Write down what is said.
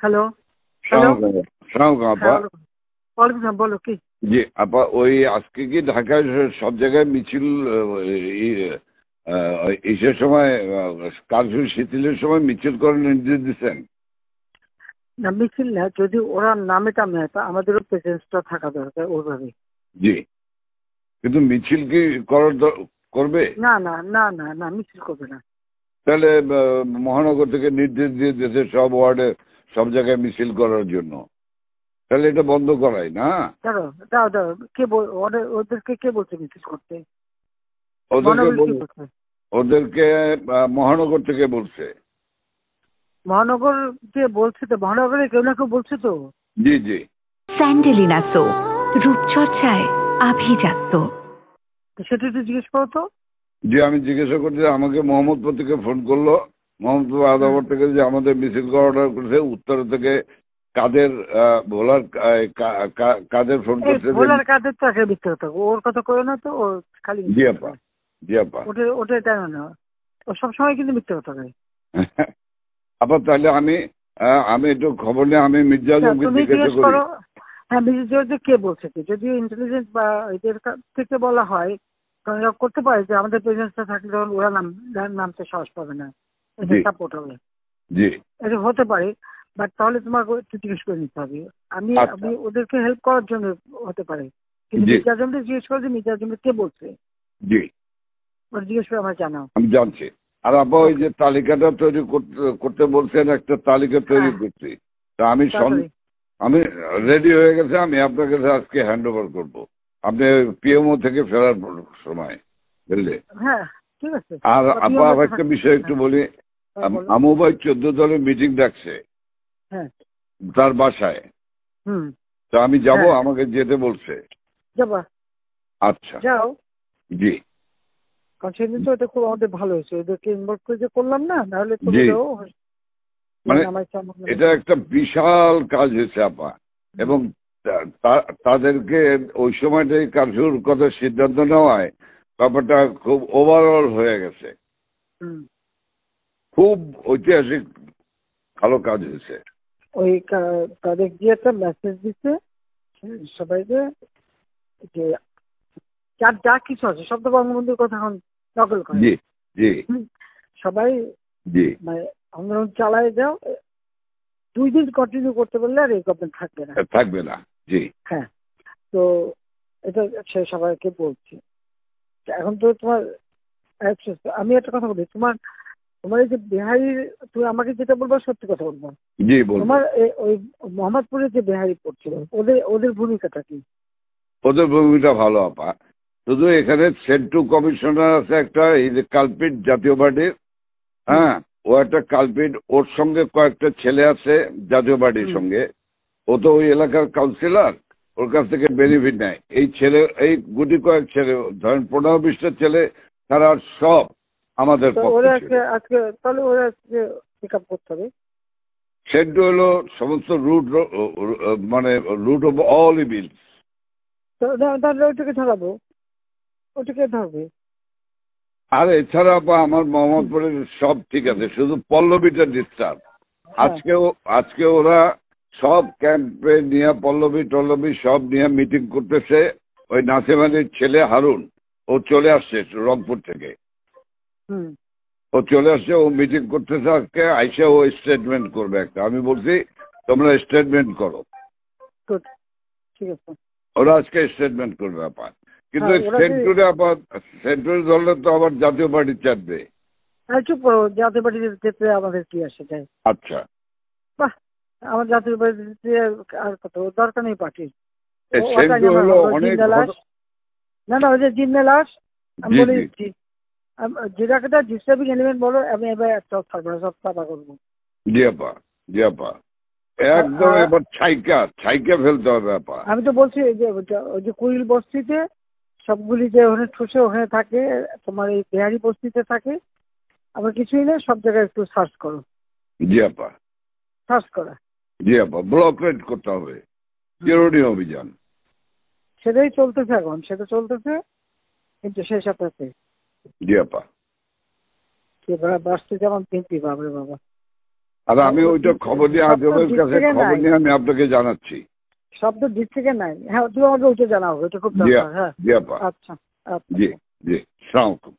Hello hello আপা। বলো কি? জি আপা, ওই আজকে কি ঢাকায় সব জায়গায় মিছিল ইসের সময় কারফিউ শিথিলের সময় মিছিল করার নির্দেশ দিচ্ছেন? না, মিছিল না, যদি ওরা নামে টামে আমাদেরও প্রেজেন্সটা থাকা দরকার ওইভাবে। জি, কিন্তু মিছিল কি করবে? না না না না না, মিছিল করবে না। তাহলে মহানগর থেকে নির্দেশ দিয়ে দিয়েছে সব ওয়ার্ডে সব জায়গায় মিছিল করার জন্য, তাহলে এটা বন্ধ করাই না? দাঁড়ো দাও দাও, ওদেরকে কে বলছে মিছিল করতে? ওদেরকে মহানগর থেকে বলছে। মহানগর যে বলছে তো, মহানগরে কেউ না কেউ বলছে তো। জি জি। স্যান্ডেলিনা সো, রূপচর্চায় আভিজাত্য। সেটা একটু জিজ্ঞেস করো তো। জি, আমি জিজ্ঞাসা করছি, আমাকে মোহাম্মদপুর থেকে ফোন করলো, মোহাম্মদপুর আদাবর থেকে, যে আমাদের মিছিল করা অর্ডার করেছে। উত্তর থেকে কাদের ভোলার কাদের ফোন করছে। ভোলার কাদের তো একটা মিথ্যে কথা, ওর কথা কই না তো, ও খালি জি আপা, জি আপা। ওটা জানো না, ও সবসময় কিন্তু মিথ্যে কথা কয়। আপা তাহলে আমি একটু খবর নিয়ে আমি মির্জা আজমকে জিজ্ঞাসা করি। হ্যাঁ, মির্জা কে বলছে কি, যদি ইন্টেলিজেন্স বা এদের থেকে বলা হয় করতে পারে যে আমাদের প্রেজেন্সটা থাকলে তখন ওরা নামতে সাহস পাবে না, এটা সাপোর্ট হবে। জি, এটা হতে পারে, বাট তাহলে তোমাকে একটু জিজ্ঞেস করে নিতে হবে। আমি ওদেরকে হেল্প করার জন্য হতে পারে, কিন্তু মির্জা আজমকে জিজ্ঞেস করে যে মির্জা আজমকে কে বলছে। জি, ওরা জিজ্ঞেস করে আমার জানাও। আমি জানছি। আর আপা ওই যে তালিকাটা তৈরি করতে বলছেন, একটা তালিকা তৈরি করছি, তা আমি রেডি হয়ে গেছে। আমি আপনার কাছে আজকে হ্যান্ড ওভার করবো, আপনি পিএমও থেকে ফেরার সময়, বুঝলে? হ্যাঁ ঠিক আছে। আর আপা একটা বিষয় একটু বলি, আমু ভাই 14 দলের মিটিং ডাকছে তার বাসায়। তো আমি যাব, আমাকে যেতে বলছে। যাবা? আচ্ছা যাও। জি, কারণ সেদিন তো এটা খুব আমাদের ভালো হয়েছে, ওদেরকে ইনভলভ করে যে করলাম না, নাহলে তো মানে এটা একটা বিশাল কাজ হয়েছে আপা। এবং তাদেরকে ওই সময়টাই কারফিউর কথা সিদ্ধান্ত নেওয়ায় ব্যাপারটা খুব ওভারঅল হয়ে গেছে। খুব ঐতিহাসিক ভালো কাজ হয়েছে। ওই তাদের গিয়ে একটা মেসেজ দিচ্ছে সবাইকে যে যা কিছু আছে সব তো বঙ্গবন্ধুর কথা এখন নকল করে। জি জি। সবাই জি মানে আন্দোলন চালায় যাও, 2 দিন কন্টিনিউ করতে পারলে আর এই গভর্নমেন্ট থাকবে না। জি হ্যাঁ, তো এটা সে সবাইকে বলছি। এখন তো তোমার আমি একটা কথা বলি, তোমার এই যে বিহারি, তুমি আমাকে যেটা বলবো সত্যি কথা বলবো। জি, তোমার ওই মোহাম্মদপুরে যে বিহারি পড়ছিল, ওদের ভূমিকাটা কি? ওদের ভূমিকা ভালো আপা। শুধু এখানে সেন্টু কমিশনার আছে একটা, এই যে কালপিট জাতীয় পার্টির, হ্যাঁ, ও একটা কালপিট, ওর সঙ্গে কয়েকটা ছেলে আছে জাতীয় পার্টির সঙ্গে। ও তো ওই এলাকার কাউন্সিলর, ওর কাছ থেকে বেনিফিট নেয়। এই গুটি কয়েক ছেলে, ধরেন 15-20টা ছেলে, তারা সব আমাদের তাহলে ওরা পিক আপ করতে হবে। সেন্টু হলো সমস্ত মানে রুট অফ অল ইভিল। ওটাকে ধরাবো, ওটাকে ধরবে। আর এছাড়া আমার মোহাম্মদপুরের সব ঠিক আছে, শুধু পল্লবীটা ডিস্টার্ব। আজকে ওরা সব ক্যাম্পে নিয়ে পল্লবী সব নিয়ে মিটিং করতেছে। ওই নাসিম আলীর ছেলে হারুন, ও চলে আসছে রংপুর থেকে। ও চলে আসছে, ও মিটিং করতেছে আজকে। আইসে ও স্টেটমেন্ট করবে একটা। আমি বলছি তোমরা স্টেটমেন্ট করো। ঠিক আছে, ওরা আজকে স্টেটমেন্ট করবে আপা। কিন্তু সেন্টুরি ধরলে তো আবার জাতীয় পার্টি চাপবে। চুপ করো, জাতীয় পার্টি যেতে আমাদের কি আসে যায়? আচ্ছা, বাহ, আমার জাতীয় পার্টি আর কত দরকার নেই পার্টির। না না, ওই যে জিন্নালাস আমি বলে দিচ্ছি, যেটা ডিস্টার্বিং এলিমেন্ট বলো, আমি এবার একটা থাকবো না, সব সাফা করবো। জি আপা, জি আপা, একদম এবার ছাইকা ফেলতে হবে আপা। আমি তো বলছি ওই যে কুইল বস্তিতে সবগুলি যে ওখানে ঠুসে ওখানে থাকে, তোমার এই বিহারি বস্তিতে থাকে, আবার কিছুই না, সব জায়গায় একটু সার্চ করো। জি আপা, সার্চ করা। জি আপা, ব্লক রেড করতে হবে, চিরুনি অভিযান। সেটাই চলতেছে এখন, সেটা চলতেছে, কিন্তু সেই সাথে জি আপা, বাসতে যেমন কিনতি, বাবরে বাবা। আর আমি ওইটা খবর নিয়ে আজমের কাছে খবর নিয়ে আমি আপনাকে জানাচ্ছি। শব্দ দিক থেকে নাই। হ্যাঁ, তুমি আমাকে ওইটা জানাও, এটা খুব দরকার। হ্যাঁ, জি আপা। আচ্ছা, জি জি, আসসালামু আলাইকুম।